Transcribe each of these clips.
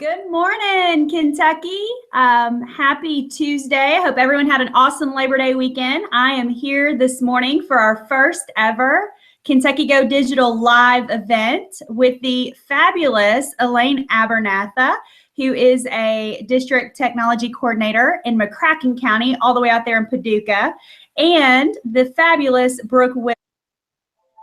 Good morning, Kentucky. Happy Tuesday. I hope everyone had an awesome Labor Day weekend. I am here this morning for our first ever Kentucky Go Digital live event with the fabulous Elaine Abanatha, who is a district technology coordinator in McCracken County, all the way out there in Paducah, and the fabulous Brooke Will,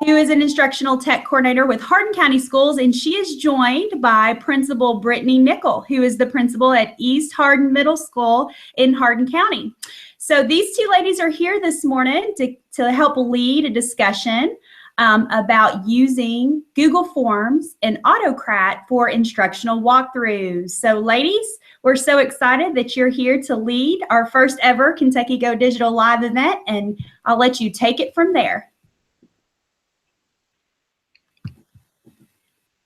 who is an instructional tech coordinator with Hardin County Schools, and she is joined by Principal Brittany Nickell, who is the principal at East Hardin Middle School in Hardin County. So these two ladies are here this morning to help lead a discussion about using Google Forms and Autocrat for instructional walkthroughs. So ladies, we're so excited that you're here to lead our first ever Kentucky Go Digital live event, and I'll let you take it from there.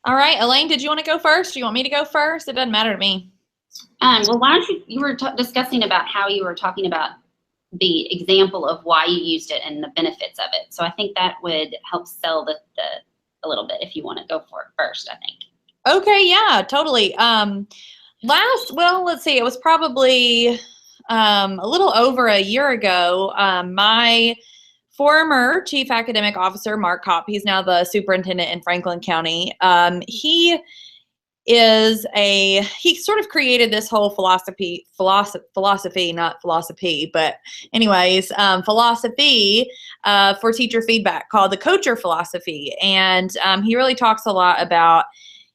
All right, Elaine, did you want to go first? Do you want me to go first? It doesn't matter to me. Well, why don't you were discussing about how you were talking about the example of why you used it and the benefits of it. So I think that would help sell a little bit if you want to go for it first, I think. Okay, yeah, totally. Let's see, it was probably a little over a year ago. My former chief academic officer, Mark Kopp, he's now the superintendent in Franklin County. He sort of created this whole philosophy, not philosophy, but anyways, philosophy for teacher feedback called the Coacher philosophy. And he really talks a lot about,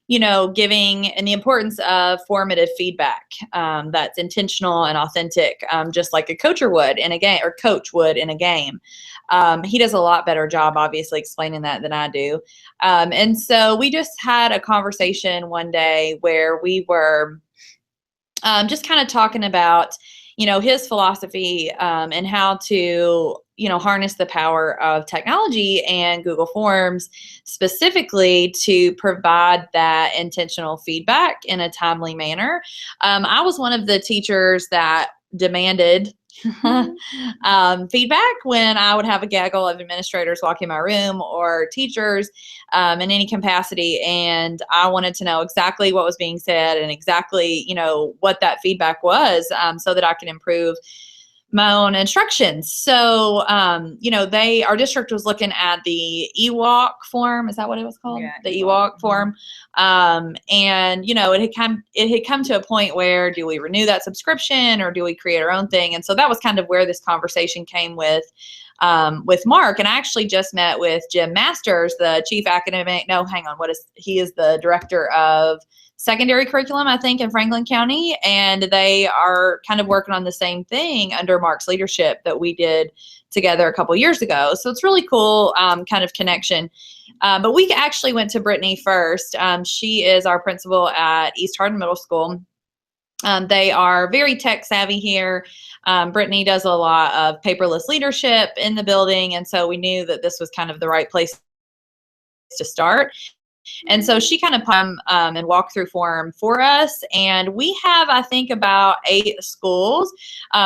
giving and the importance of formative feedback that's intentional and authentic, just like a coach would in a game. He does a lot better job, obviously, explaining that than I do. And so we just had a conversation one day where we were just kind of talking about, his philosophy and how to, harness the power of technology and Google Forms specifically to provide that intentional feedback in a timely manner. I was one of the teachers that demanded feedback when I would have a gaggle of administrators walk in my room or teachers in any capacity, and I wanted to know exactly what was being said and exactly what that feedback was, so that I could improve my own instructions. So our district was looking at the EWalk form. Is that what it was called? Yeah, the EWalk form. And it had come to a point where, do we renew that subscription or do we create our own thing? And so that was kind of where this conversation came with Mark. And I actually just met with Jim Masters, the chief academic. No, hang on. He is the director of secondary curriculum, I think, in Franklin County. And they are kind of working on the same thing under Mark's leadership that we did together a couple years ago. So it's really cool kind of connection. But we actually went to Brittany first. She is our principal at East Hardin Middle School. They are very tech savvy here. Brittany does a lot of paperless leadership in the building. And so we knew that this was kind of the right place to start. And so she kind of put and walk through form for us. And we have, I think, about 8 schools.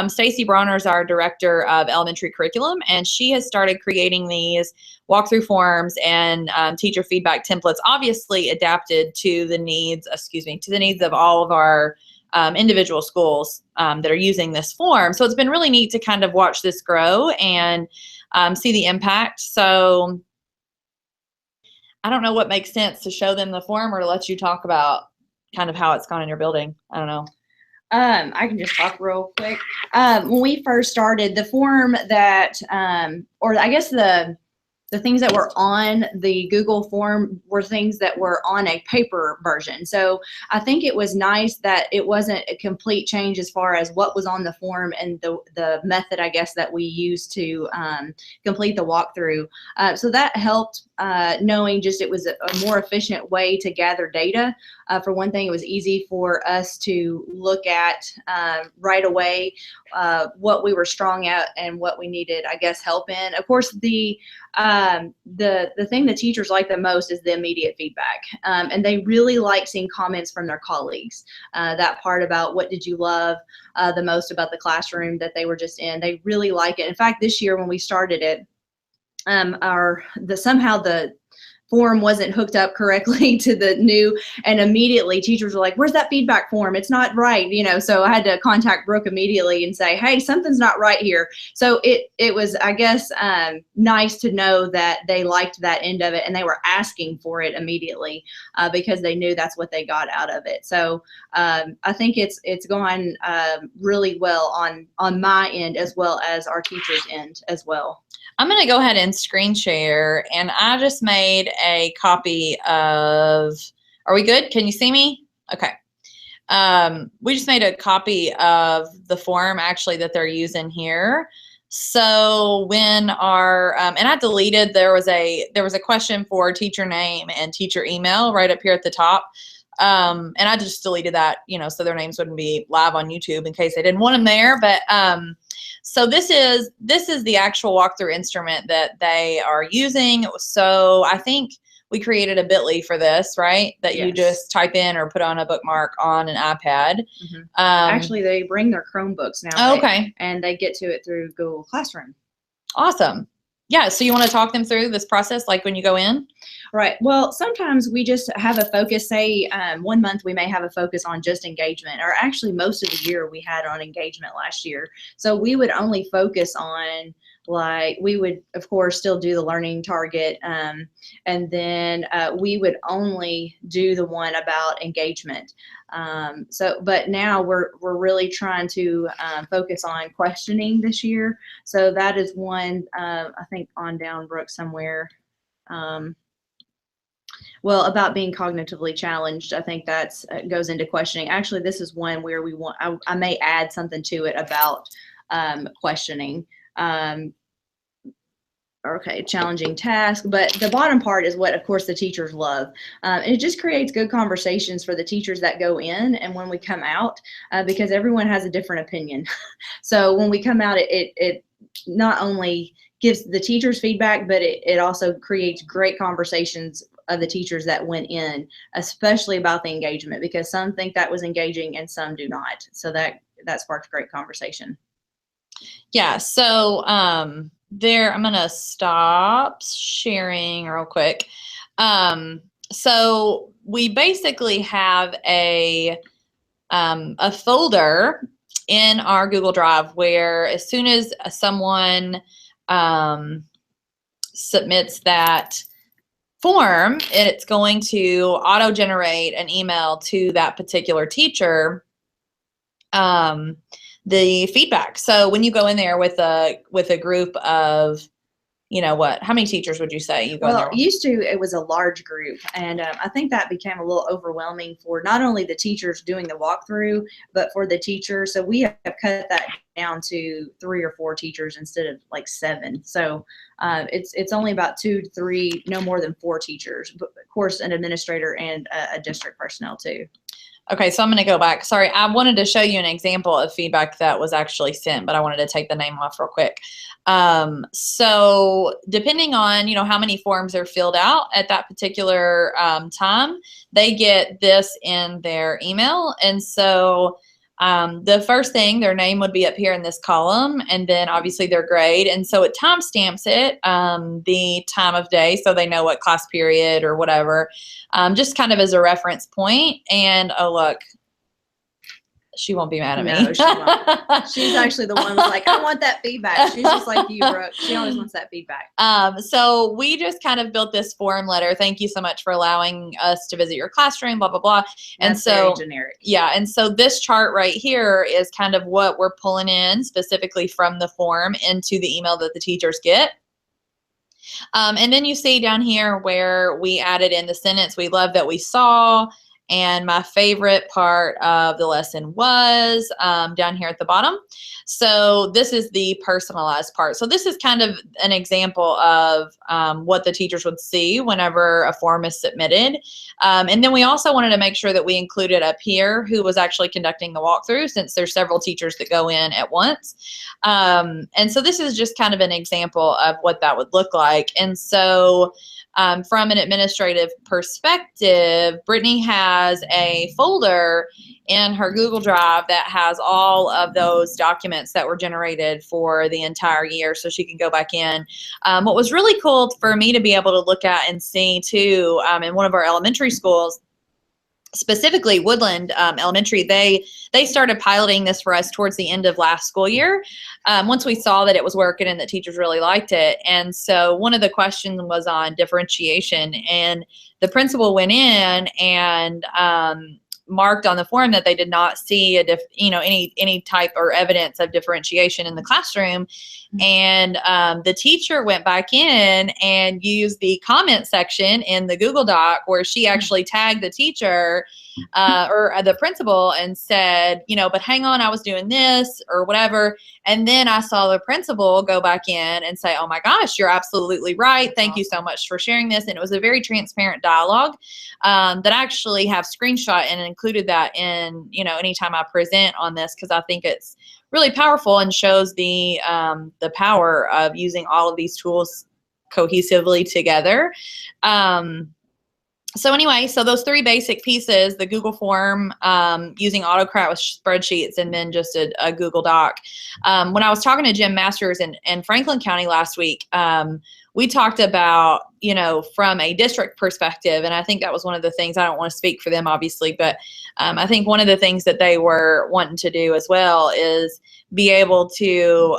Stacy Bronner is our director of elementary curriculum, and she has started creating these walkthrough forms and teacher feedback templates, obviously adapted to the needs of all of our individual schools that are using this form. So it's been really neat to kind of watch this grow and see the impact. So I don't know what makes sense, to show them the form or to let you talk about kind of how it's gone in your building. I don't know. I can just talk real quick. When we first started, the form that, or I guess the things that were on the Google form were things that were on a paper version. So I think it was nice that it wasn't a complete change as far as what was on the form and the method, I guess, that we used to complete the walkthrough. So that helped, knowing just it was a more efficient way to gather data. For one thing, it was easy for us to look at right away what we were strong at and what we needed, I guess, help in. Of course, the thing the teachers like the most is the immediate feedback, and they really like seeing comments from their colleagues. That part about what did you love the most about the classroom that they were just in, they really like it. In fact, this year when we started it, somehow the form wasn't hooked up correctly to the new, and immediately teachers were like, where's that feedback form? It's not right, you know. So I had to contact Brooke immediately and say, hey, something's not right here. So it was, I guess, nice to know that they liked that end of it, and they were asking for it immediately because they knew that's what they got out of it. So I think it's gone really well on my end as well as our teachers' end as well. I'm going to go ahead and screen share, and I just made a copy of, are we good? Can you see me? Okay. We just made a copy of the form actually that they're using here. So when our, and I deleted, there was a question for teacher name and teacher email right up here at the top. And I just deleted that, you know, so their names wouldn't be live on YouTube in case they didn't want them there. But, so this is the actual walkthrough instrument that they are using. So I think we created a bit.ly for this, right? That Yes. you just type in or put on a bookmark on an iPad. Mm-hmm. Actually, they bring their Chromebooks now. Okay. And they get to it through Google Classroom. Awesome. Yeah. So you want to talk them through this process, like when you go in? Right. Well, sometimes we just have a focus. Say 1 month we may have a focus on just engagement, or actually most of the year we had on engagement last year. So we would only focus on, like, we would of course still do the learning target, and then we would only do the one about engagement. But now we're really trying to focus on questioning this year. So that is one, I think on down, Brooke, somewhere. Well, about being cognitively challenged, I think that's goes into questioning. Actually, this is one where we want, I may add something to it about questioning. Okay, challenging task, but the bottom part is what, of course, the teachers love. And it just creates good conversations for the teachers that go in and when we come out, because everyone has a different opinion. So when we come out, it not only gives the teachers feedback, but it also creates great conversations of the teachers that went in, especially about the engagement, because some think that was engaging and some do not. So that sparked great conversation. Yeah. So there, I'm going to stop sharing real quick. So we basically have a folder in our Google Drive where as soon as someone submits that form, it's going to auto-generate an email to that particular teacher, the feedback. So when you go in there with a group of, you know, how many teachers would you say you go in there with? Used to, it was a large group, and I think that became a little overwhelming for not only the teachers doing the walkthrough, but for the teachers. So we have cut that down to 3 or 4 teachers instead of like 7. So it's only about 2 to 3, no more than 4 teachers, but of course an administrator and a district personnel too. Okay, so I'm going to go back. Sorry, I wanted to show you an example of feedback that was actually sent, but I wanted to take the name off real quick. So depending on, you know, how many forms are filled out at that particular time, they get this in their email. And so the first thing, their name would be up here in this column, and then obviously their grade. And so it timestamps it, the time of day, so they know what class period or whatever, just kind of as a reference point. And oh, look, she won't be mad at me. No, she won't. She's actually the one who's like, I want that feedback. She's just like you, Brooke. She always wants that feedback. So we just kind of built this form letter. Thank you so much for allowing us to visit your classroom, blah, blah, blah. And That's so, very generic. yeah. And so this chart right here is kind of what we're pulling in specifically from the form into the email that the teachers get. And then you see down here where we added in the sentence, we love that we saw. And my favorite part of the lesson was down here at the bottom. So this is the personalized part. So this is kind of an example of what the teachers would see whenever a form is submitted. And then we also wanted to make sure that we included up here who was actually conducting the walkthrough, since there's several teachers that go in at once. And so this is just kind of an example of what that would look like. And so from an administrative perspective, Brittany has a folder in her Google Drive that has all of those documents that were generated for the entire year, so she can go back in. What was really cool for me to be able to look at and see too, in one of our elementary schools, specifically Woodland Elementary, they started piloting this for us towards the end of last school year, once we saw that it was working and that teachers really liked it. And so one of the questions was on differentiation, and the principal went in and marked on the form that they did not see any type or evidence of differentiation in the classroom. And the teacher went back in and used the comment section in the Google Doc, where she actually tagged the teacher or the principal and said, but hang on, I was doing this or whatever. And then I saw the principal go back in and say, oh my gosh, you're absolutely right. Thank you so much for sharing this. And it was a very transparent dialogue that I actually have screenshot and included that in, anytime I present on this, because I think it's really powerful and shows the power of using all of these tools cohesively together. So anyway, so those three basic pieces, the Google form, using Autocrat with spreadsheets, and then just a Google Doc. When I was talking to Jim Masters in Franklin County last week, we talked about, from a district perspective, and I think that was one of the things, I don't want to speak for them obviously, but I think one of the things that they were wanting to do as well is be able to,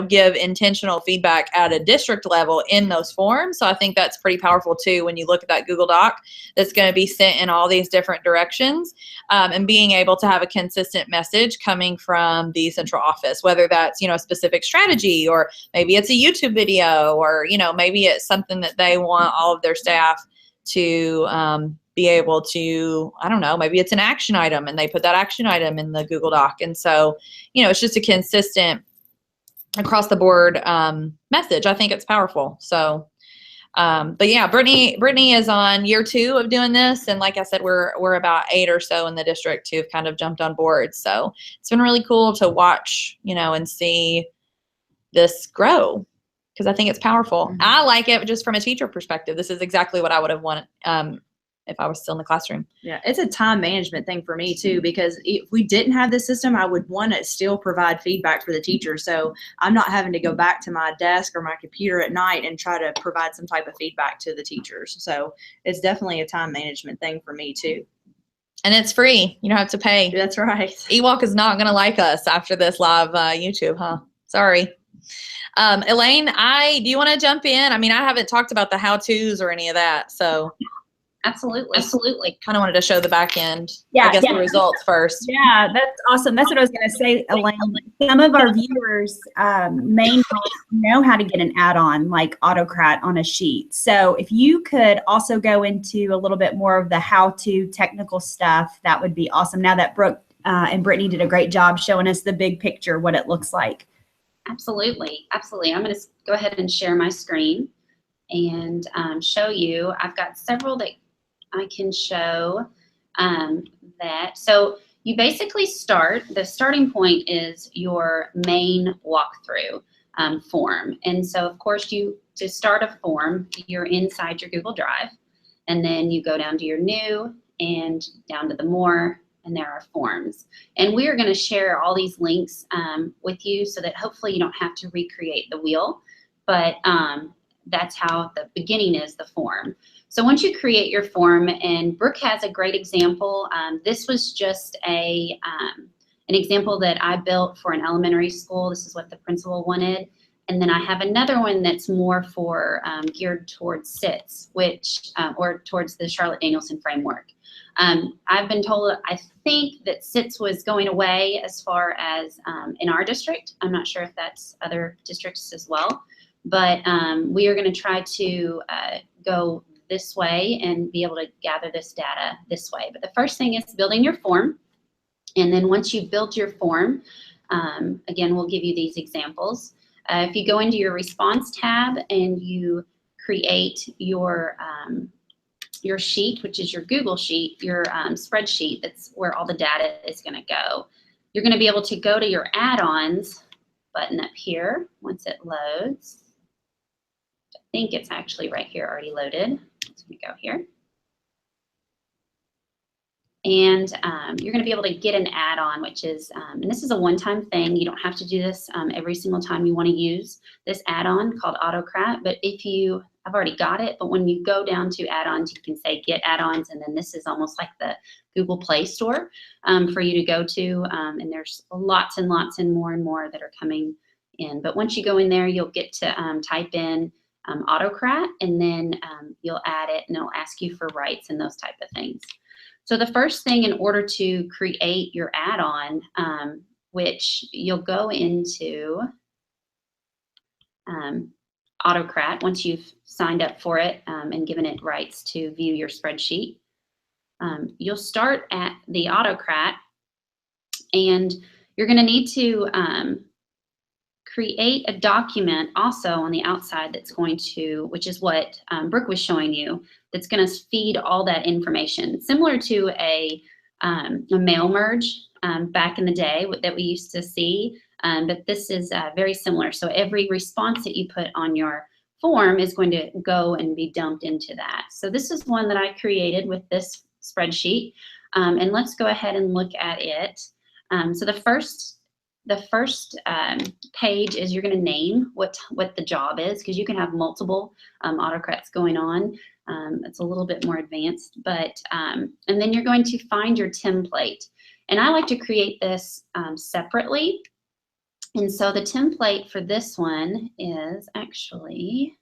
give intentional feedback at a district level in those forms. So I think that's pretty powerful too, when you look at that Google Doc that's going to be sent in all these different directions, and being able to have a consistent message coming from the central office, whether that's, a specific strategy, or maybe it's a YouTube video, or, maybe it's something that they want all of their staff to be able to, I don't know, maybe it's an action item and they put that action item in the Google Doc. And so, it's just a consistent across the board message. I think it's powerful. So, but yeah, Brittany is on year 2 of doing this. And like I said, we're about 8 or so in the district who've kind of jumped on board. So it's been really cool to watch, and see this grow, because I think it's powerful. Mm-hmm. I like it just from a teacher perspective. This is exactly what I would have wanted if I was still in the classroom. Yeah, it's a time management thing for me too, because if we didn't have this system, I would want to still provide feedback for the teacher. So I'm not having to go back to my desk or my computer at night and try to provide some type of feedback to the teachers. So it's definitely a time management thing for me too. And it's free. You don't have to pay. That's right. Ewok is not going to like us after this live YouTube, huh? Sorry. Elaine, do you want to jump in? I mean, I haven't talked about the how-tos or any of that, so. Absolutely. Kind of wanted to show the back end. Yeah, I guess the results first. Yeah, that's awesome. That's what I was going to say, Elaine. Some of our viewers may not know how to get an add-on like Autocrat on a sheet. So if you could also go into a little bit more of the how-to technical stuff, that would be awesome. Now that Brooke and Brittany did a great job showing us the big picture, what it looks like. Absolutely. I'm going to go ahead and share my screen and show you. I've got several that I can show that. So you basically the starting point is your main walkthrough form. And so of course to start a form, you're inside your Google Drive, and then you go down to your new and down to the more, and there are forms. And we are going to share all these links with you so that hopefully you don't have to recreate the wheel, but that's how the beginning is, the form. So once you create your form, and Brooke has a great example. This was just an example that I built for an elementary school. This is what the principal wanted. And then I have another one that's more for geared towards SITs, or towards the Charlotte Danielson framework. I've been told, I think that SITs was going away as far as in our district. I'm not sure if that's other districts as well, but we are going to try to go this way and be able to gather this data this way. But the first thing is building your form. And then once you've built your form, again, we'll give you these examples. If you go into your response tab and you create your sheet, which is your Google sheet, your spreadsheet, that's where all the data is going to go. You're going to be able to go to your add-ons button up here once it loads. think it's actually right here already loaded. It's going to go here. And you're going to be able to get an add-on, which is, and this is a one-time thing. You don't have to do this every single time you want to use this add-on called Autocrat. But if you, I've already got it, but when you go down to add-ons, you can say get add-ons, and then this is almost like the Google Play Store for you to go to. And there's lots and lots and more that are coming in. But once you go in there, you'll get to type in Autocrat, and then you'll add it, and it'll ask you for rights and those type of things. So the first thing, in order to create your add-on, which you'll go into Autocrat once you've signed up for it and given it rights to view your spreadsheet. You'll start at the Autocrat, and you're going to need to create a document also on the outside that's going to, which is what Brooke was showing you, that's going to feed all that information, similar to a mail merge back in the day that we used to see, but this is very similar. So every response that you put on your form is going to go and be dumped into that. So this is one that I created with this spreadsheet, and let's go ahead and look at it. So the first page is you're going to name what the job is, because you can have multiple Autocrats going on. It's a little bit more advanced, but and then you're going to find your template. And I like to create this separately. And so the template for this one is actually,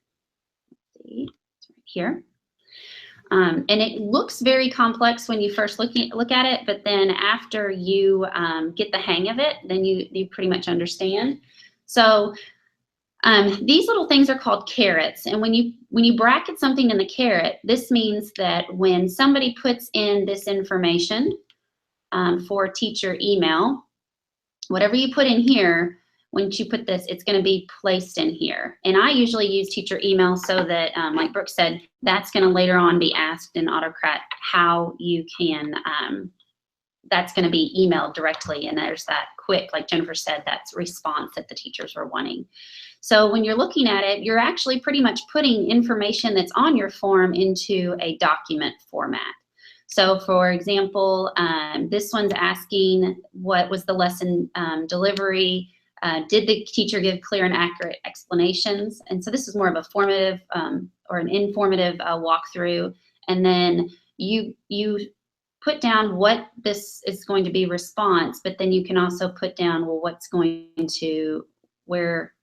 let's see, it's right here. And it looks very complex when you first look at it, but then after you get the hang of it, then you pretty much understand. So these little things are called carets, and when you bracket something in the caret, this means that when somebody puts in this information for teacher email, whatever you put in here, once you put this, it's going to be placed in here. And I usually use teacher email so that, like Brooke said, that's going to later on be asked in Autocrat how you can, that's going to be emailed directly. And there's that quick, like Jennifer said, that's response that the teachers were wanting. So when you're looking at it, you're actually pretty much putting information that's on your form into a document format. So for example, this one's asking what was the lesson delivery. Did the teacher give clear and accurate explanations? And so this is more of a formative or an informative walkthrough. And then you put down what this is going to be response, but then you can also put down, well, what's going to, where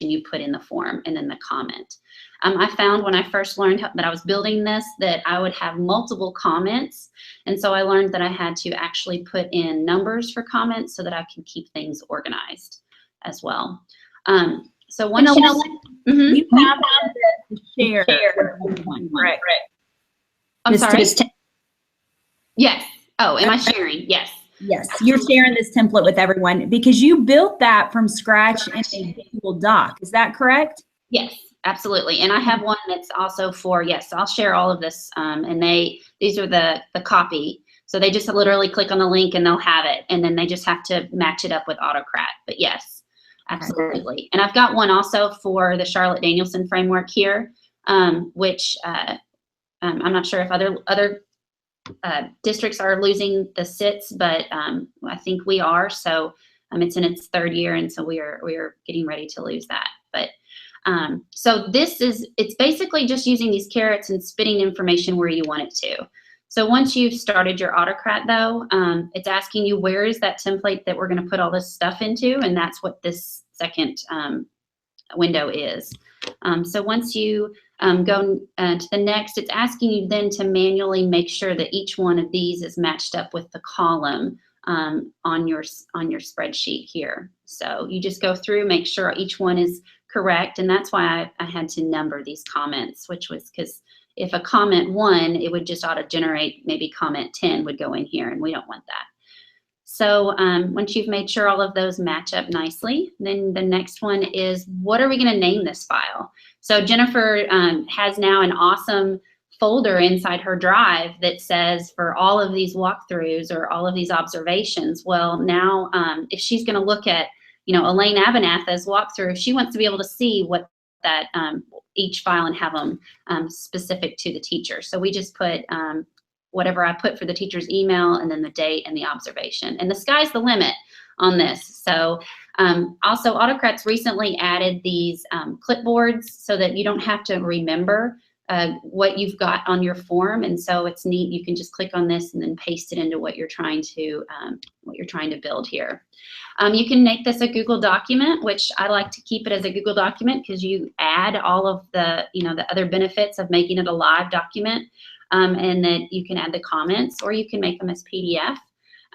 can you put in the form, and then the comment. I found when I first learned that I was building this that I would have multiple comments. And so I learned that I had to actually put in numbers for comments so that I can keep things organized as well. So once you have to share one, right? I'm sorry. Yes. Oh, am I sharing? Yes. Yes, you're sharing this template with everyone because you built that from scratch in a Google Doc. Is that correct? Yes, absolutely. And I have one that's also for, yes, I'll share all of this. And these are the copy. So they just literally click on the link and they'll have it. And then they just have to match it up with Autocrat. But yes, absolutely. And I've got one also for the Charlotte Danielson framework here, which I'm not sure if other districts are losing the SITs, but I think we are. So it's in its third year, and so we are getting ready to lose that. But so it's basically just using these carets and spitting information where you want it to. So once you've started your Autocrat, though, it's asking you where is that template that we're going to put all this stuff into, and that's what this second window is. So once you go to the next, it's asking you then to manually make sure that each one of these is matched up with the column on your spreadsheet here. So you just go through, make sure each one is correct, and that's why I had to number these comments, which was because if a comment 1, it would just auto-generate, maybe comment 10 would go in here, and we don't want that. So once you've made sure all of those match up nicely, then the next one is, what are we going to name this file? So Jennifer has now an awesome folder inside her drive that says for all of these walkthroughs or all of these observations. Well, now if she's going to look at, Elaine Abanatha's walkthrough, if she wants to be able to see what that each file and have them specific to the teacher. So we just put whatever I put for the teacher's email, and then the date and the observation. And the sky's the limit on this. So also Autocrat's recently added these clipboards so that you don't have to remember what you've got on your form. And so it's neat. You can just click on this and then paste it into what you're trying to build here. You can make this a Google document, which I like to keep it as a Google document because you add all of the, the other benefits of making it a live document, and that you can add the comments, or you can make them as PDF.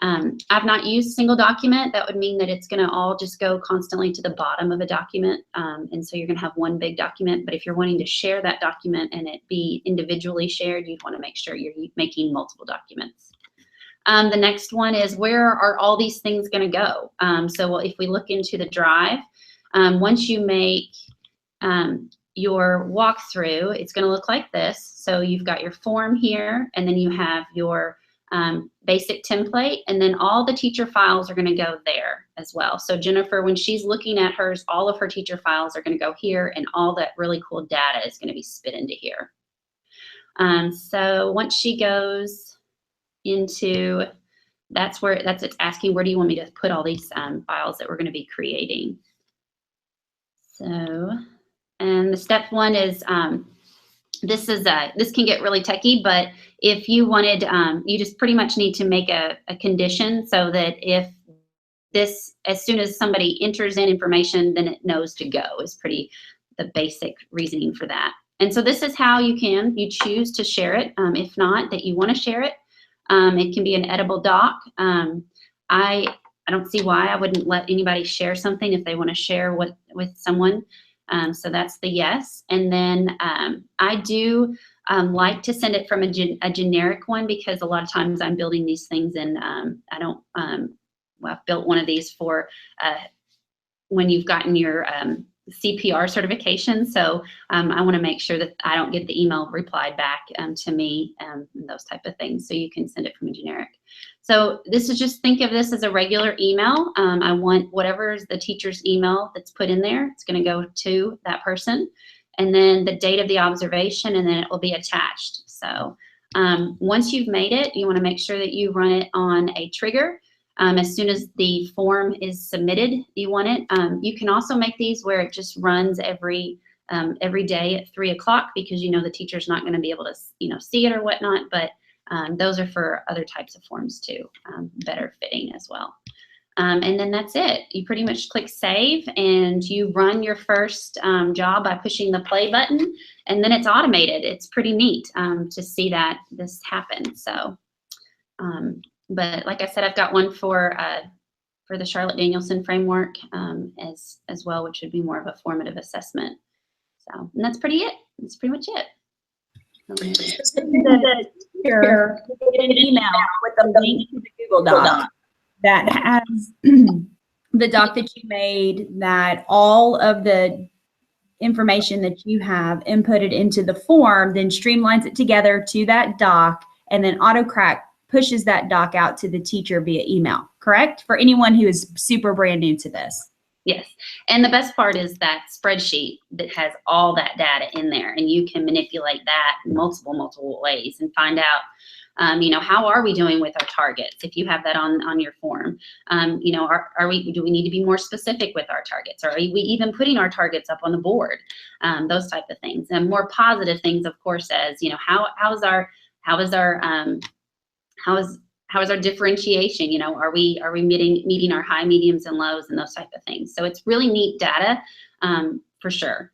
I've not used single document. That would mean that it's going to all just go constantly to the bottom of a document. And so you're going to have one big document. But if you're wanting to share that document and it be individually shared, you'd want to make sure you're making multiple documents. The next one is, where are all these things going to go? So if we look into the drive, once you make your walkthrough, it's going to look like this. So you've got your form here, and then you have your basic template, and then all the teacher files are going to go there as well. So Jennifer, when she's looking at hers, all of her teacher files are going to go here, and all that really cool data is going to be spit into here. So once she goes into, it's asking, where do you want me to put all these files that we're going to be creating? So, and the step one is, this can get really techy, but if you wanted, you just pretty much need to make a condition so that if this, as soon as somebody enters in information, then it knows to go, is the basic reasoning for that. And so this is how you choose to share it. If not, that you want to share it. It can be an editable doc. I don't see why I wouldn't let anybody share something if they want to share with someone. So that's the yes. And then I do like to send it from a generic one, because a lot of times I'm building these things and I've built one of these for when you've gotten your CPR certification. So I want to make sure that I don't get the email replied back to me and those type of things. So you can send it from a generic. So this is, just think of this as a regular email. I want whatever is the teacher's email that's put in there, it's going to go to that person. And then the date of the observation, and then it will be attached. So once you've made it, you want to make sure that you run it on a trigger. As soon as the form is submitted, you want it. You can also make these where it just runs every day at 3 o'clock, because the teacher's not going to be able to see it or whatnot. But those are for other types of forms too, better fitting as well. And then that's it. You pretty much click save, and you run your first job by pushing the play button, and then it's automated. It's pretty neat to see that this happen. So. But like I said, I've got one for the Charlotte Danielson framework as well, which would be more of a formative assessment. So, and that's pretty it. That's pretty much it. The teacher get an email with a link to the Google Doc that has the doc that you made, that all of the information that you have inputted into the form then streamlines it together to that doc, and then Autocrat pushes that doc out to the teacher via email, correct? For anyone who is super brand new to this. Yes, and the best part is that spreadsheet that has all that data in there, and you can manipulate that in multiple ways and find out, how are we doing with our targets? If you have that on your form, do we need to be more specific with our targets? Or are we even putting our targets up on the board? Those type of things, and more positive things, of course, as how is our differentiation? Are we meeting our high, mediums, and lows, and those type of things? So it's really neat data, for sure.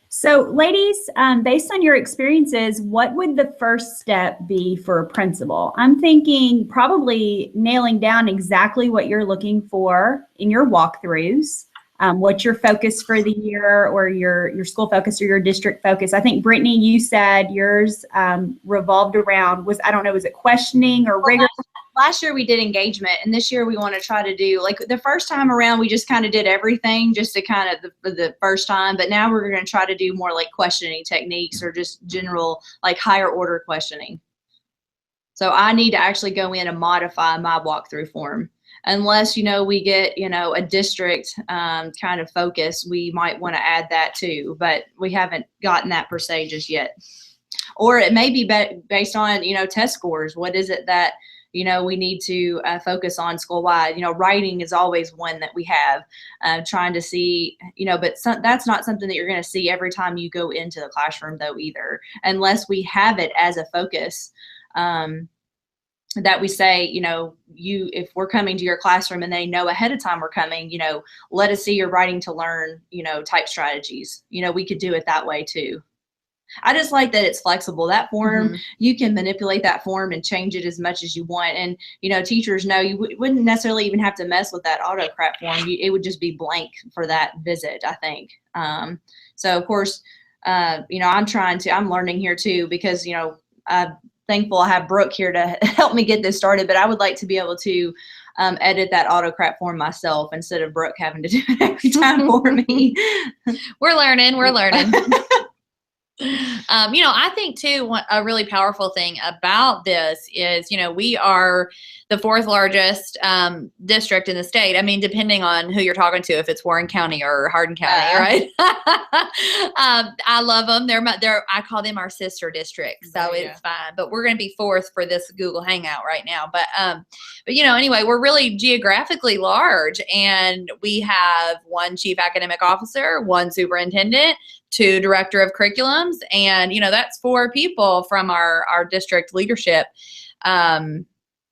So ladies, based on your experiences, what would the first step be for a principal? I'm thinking probably nailing down exactly what you're looking for in your walkthroughs. What's your focus for the year, or your school focus or your district focus? I think, Brittany, you said yours revolved around, was it questioning or rigor? Last year we did engagement, and this year we want to try to do, like the first time around, we just kind of did everything just to kind of the first time, but now we're going to try to do more like questioning techniques, or just general like higher order questioning. So I need to actually go in and modify my walkthrough form. unless, we get, a district kind of focus, we might want to add that too, but we haven't gotten that per se just yet. Or it may be based on, test scores. What is it that, we need to focus on school-wide? Writing is always one that we have, trying to see, but that's not something that you're going to see every time you go into the classroom, though, either, unless we have it as a focus. That we say, if we're coming to your classroom and they know ahead of time we're coming, let us see your writing to learn, type strategies. We could do it that way too. I just like that it's flexible. That form, you can manipulate that form and change it as much as you want. And, teachers know you wouldn't necessarily even have to mess with that Autocrat form. It would just be blank for that visit, I think. So of course, I'm learning here too, because, I'm thankful I have Brooke here to help me get this started, but I would like to be able to edit that Autocrat form myself instead of Brooke having to do it every time for me. We're learning. I think too, a really powerful thing about this is, we are the 4th largest district in the state. I mean, depending on who you're talking to, if it's Warren County or Hardin County, right? I love them. I call them our sister districts, so it's fine. But we're going to be 4th for this Google Hangout right now. But anyway, we're really geographically large, and we have 1 chief academic officer, 1 superintendent, 2 director of curriculums, and that's 4 people from our district leadership.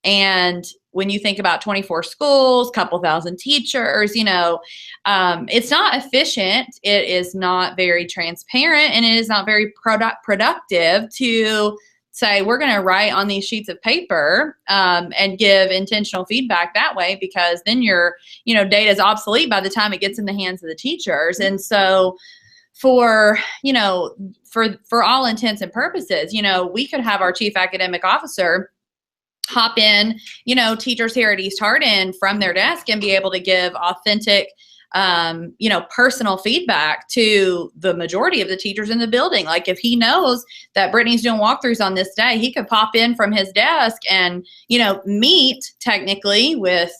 And when you think about 24 schools, couple thousand teachers, it's not efficient. It is not very transparent, and it is not very productive to say we're going to write on these sheets of paper and give intentional feedback that way, because then your data is obsolete by the time it gets in the hands of the teachers. And so for all intents and purposes, we could have our chief academic officer hop in, teachers here at East Hardin from their desk and be able to give authentic, personal feedback to the majority of the teachers in the building. Like if he knows that Brittany's doing walkthroughs on this day, he could pop in from his desk and, meet technically with,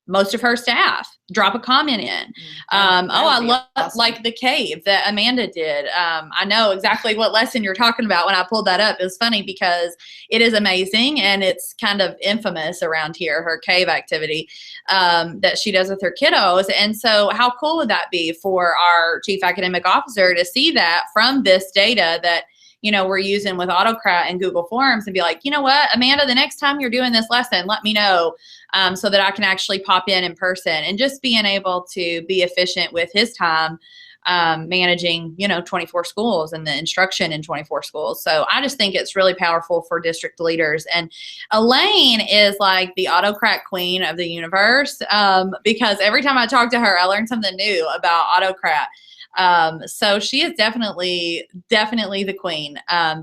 most of her staff, drop a comment in. I love awesome. Like the cave that Amanda did. I know exactly what lesson you're talking about when I pulled that up. It was funny because it is amazing, and it's kind of infamous around here, her cave activity that she does with her kiddos. And so how cool would that be for our chief academic officer to see that from this data that we're using with Autocrat and Google Forms, and be like, what, Amanda, the next time you're doing this lesson, let me know so that I can actually pop in person. And just being able to be efficient with his time managing, 24 schools and the instruction in 24 schools. So I just think it's really powerful for district leaders. And Elaine is like the Autocrat queen of the universe because every time I talk to her, I learn something new about Autocrat. So she is definitely the queen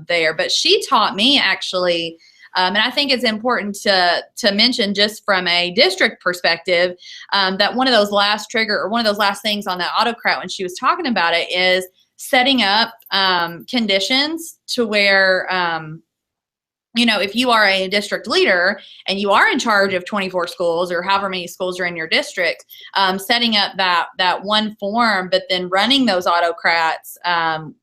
there. But she taught me actually, and I think it's important to mention just from a district perspective, that one of those last things on that Autocrat when she was talking about it is setting up conditions to where if you are a district leader and you are in charge of 24 schools or however many schools are in your district, setting up that one form, but then running those Autocrats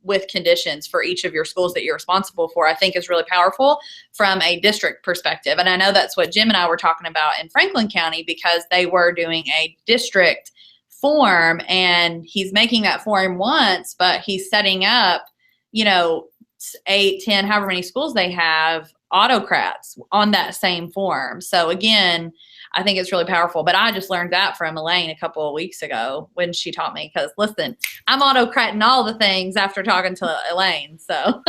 with conditions for each of your schools that you're responsible for, I think is really powerful from a district perspective. And I know that's what Jim and I were talking about in Franklin County, because they were doing a district form, and he's making that form once, but he's setting up, 8, 10, however many schools they have, Autocrats on that same form. So again, I think it's really powerful. But I just learned that from Elaine a couple of weeks ago when she taught me, because listen, I'm Autocratting all the things after talking to Elaine. So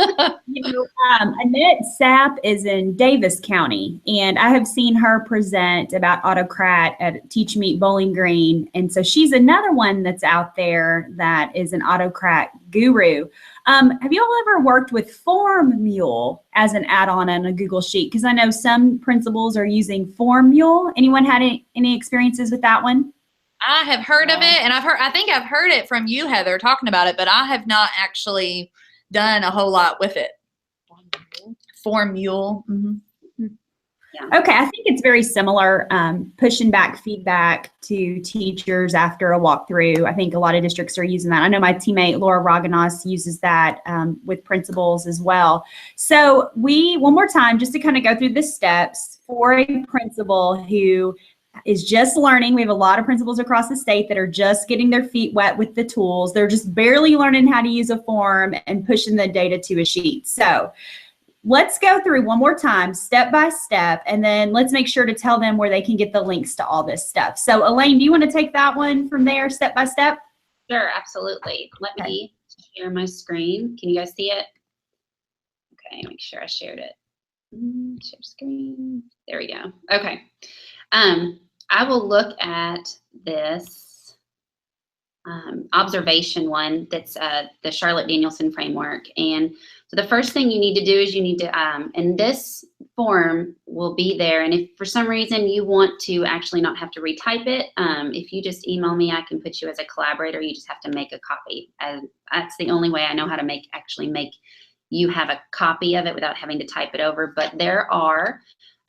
Annette Sapp is in Davis County, and I have seen her present about Autocrat at Teach Meet Bowling Green. And so she's another one that's out there that is an Autocrat guru. Have you all ever worked with Form Mule as an add-on on a Google Sheet? Because I know some principals are using Form Mule. Anyone had any experiences with that one? I have heard of it, and I think I've heard it from you, Heather, talking about it, but I have not actually done a whole lot with it. Form Mule. Mm-hmm. Yeah. Okay, I think it's very similar, pushing back feedback to teachers after a walkthrough. I think a lot of districts are using that. I know my teammate Laura Raganos uses that with principals as well. So one more time, just to kind of go through the steps for a principal who is just learning. We have a lot of principals across the state that are just getting their feet wet with the tools. They're just barely learning how to use a form and pushing the data to a sheet. So let's go through one more time, step by step, and then let's make sure to tell them where they can get the links to all this stuff. So Elaine, do you want to take that one from there, step by step? Sure, absolutely. Let me share my screen. Can you guys see it? Okay, make sure I shared it. Share screen. There we go. Okay. I will look at this observation one that's the Charlotte Danielson framework. And so the first thing you need to do is you need to, and this form will be there. And if for some reason you want to actually not have to retype it, if you just email me, I can put you as a collaborator. You just have to make a copy. And that's the only way I know how to actually make you have a copy of it without having to type it over. But there are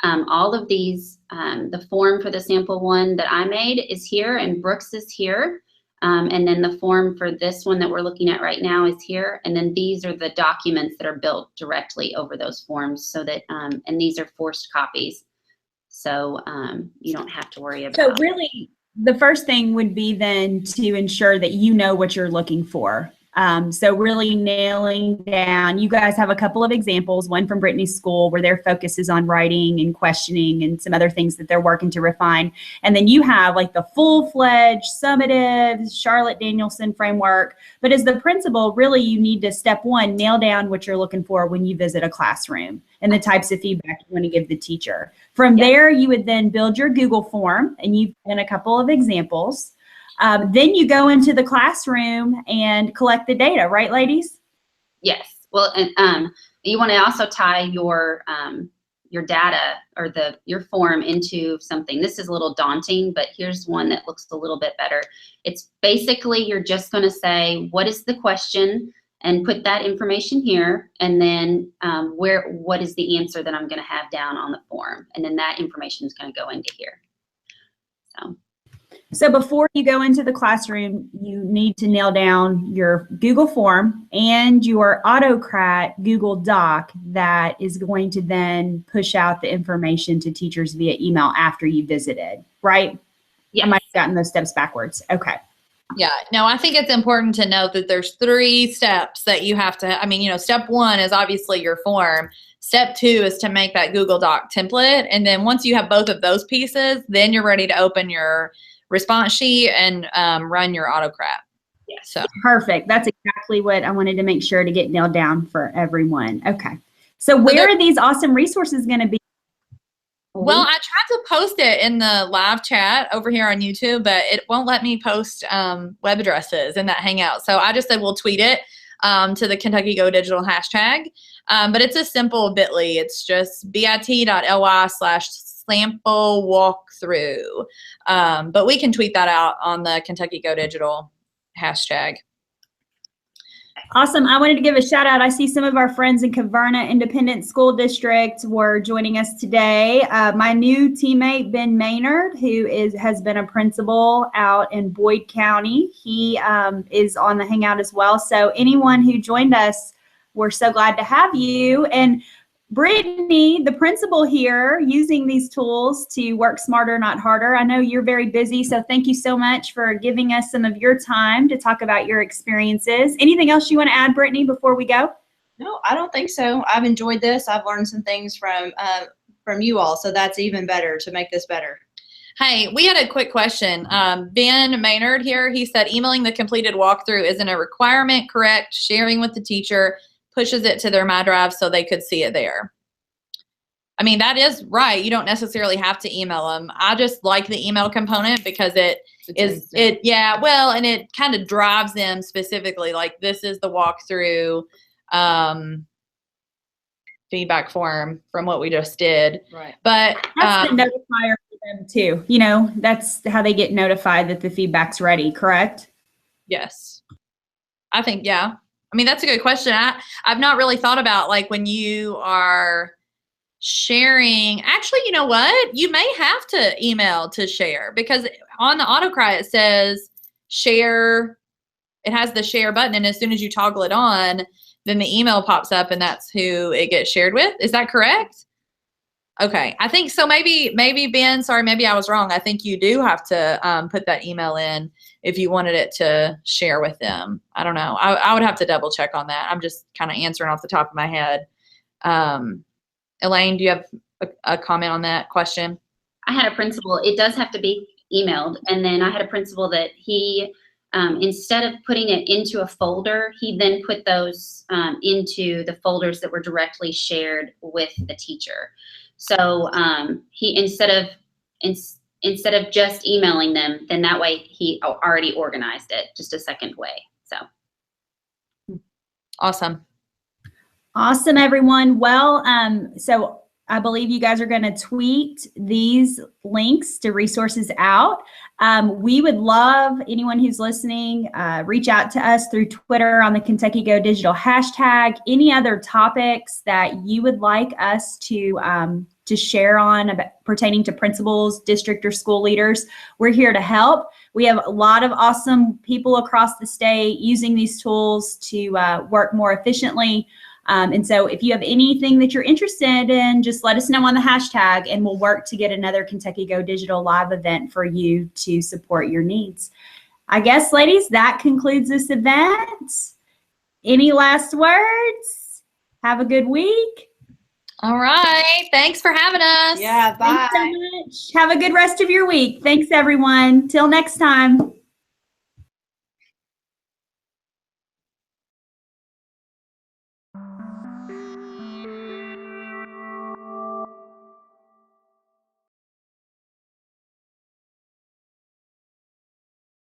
all of these, the form for the sample one that I made is here, and Brooks is here. And then the form for this one that we're looking at right now is here. And then these are the documents that are built directly over those forms, so that, and these are forced copies. So you don't have to worry about. So really, the first thing would be then to ensure that you know what you're looking for. So really nailing down, you guys have a couple of examples, one from Brittany's school where their focus is on writing and questioning and some other things that they're working to refine. And then you have like the full-fledged summative Charlotte Danielson framework. But as the principal, really you need to, step one, nail down what you're looking for when you visit a classroom and the types of feedback you want to give the teacher. From there, you would then build your Google form, and you've done a couple of examples. Then you go into the classroom and collect the data, right, ladies? Yes. Well, and you want to also tie your data or your form into something. This is a little daunting, but here's one that looks a little bit better. It's basically, you're just going to say, what is the question, and put that information here, and then what is the answer that I'm going to have down on the form, and then that information is going to go into here. So before you go into the classroom, you need to nail down your Google form and your Autocrat Google Doc that is going to then push out the information to teachers via email after you visited, right? Yes. I might have gotten those steps backwards. Okay. Yeah, no, I think it's important to note that there's 3 steps that you have to, I mean, you know, step 1 is obviously your form. Step 2 is to make that Google Doc template. And then once you have both of those pieces, then you're ready to open your response sheet and run your Autocrat. Yeah. So Perfect. That's exactly what I wanted to make sure to get nailed down for everyone. Okay. So where are these awesome resources going to be? Well, I tried to post it in the live chat over here on YouTube, but it won't let me post web addresses in that Hangout. So I just said we'll tweet it to the Kentucky Go Digital hashtag. But it's a simple bit.ly. It's just bit.ly/sample walkthrough. But we can tweet that out on the Kentucky Go Digital hashtag. Awesome. I wanted to give a shout out. I see some of our friends in Caverna Independent School District were joining us today. My new teammate, Ben Maynard, who has been a principal out in Boyd County. He is on the Hangout as well. So anyone who joined us, we're so glad to have you. And Brittany, the principal here, using these tools to work smarter, not harder. I know you're very busy, so thank you so much for giving us some of your time to talk about your experiences. Anything else you want to add, Brittany, before we go? No, I don't think so. I've enjoyed this. I've learned some things from you all, so that's even better to make this better. Hey, we had a quick question. Ben Maynard here, he said emailing the completed walkthrough isn't a requirement, correct? Sharing with the teacher pushes it to their My Drive so they could see it there. I mean, that is right. You don't necessarily have to email them. I just like the email component because and it kind of drives them specifically, like this is the walkthrough feedback form from what we just did. Right. But that's the notifier for them too. You know, that's how they get notified that the feedback's ready, correct? Yes. I think, yeah. I mean, that's a good question. I've not really thought about like when you are sharing. Actually, you know what? You may have to email to share, because on the Autocrat it says share. It has the share button, and as soon as you toggle it on, then the email pops up, and that's who it gets shared with. Is that correct? Okay, I think so. Maybe Ben, sorry, maybe I was wrong. I think you do have to put that email in if you wanted it to share with them. I don't know. I would have to double check on that. I'm just kind of answering off the top of my head. Elaine, do you have a comment on that question? I had a principal, it does have to be emailed. And then I had a principal that he, instead of putting it into a folder, he then put those into the folders that were directly shared with the teacher. So he, instead of just emailing them, then that way he already organized it just a second way. So. Awesome. Awesome, everyone. Well, so I believe you guys are going to tweet these links to resources out. We would love anyone who's listening, reach out to us through Twitter on the Kentucky Go Digital hashtag. Any other topics that you would like us to share on pertaining to principals, district, or school leaders, we're here to help. We have a lot of awesome people across the state using these tools to work more efficiently. And so if you have anything that you're interested in, just let us know on the hashtag, and we'll work to get another Kentucky Go Digital live event for you to support your needs. I guess, ladies, that concludes this event. Any last words? Have a good week. All right. Thanks for having us. Yeah, bye. Thanks so much. Have a good rest of your week. Thanks, everyone. Till next time.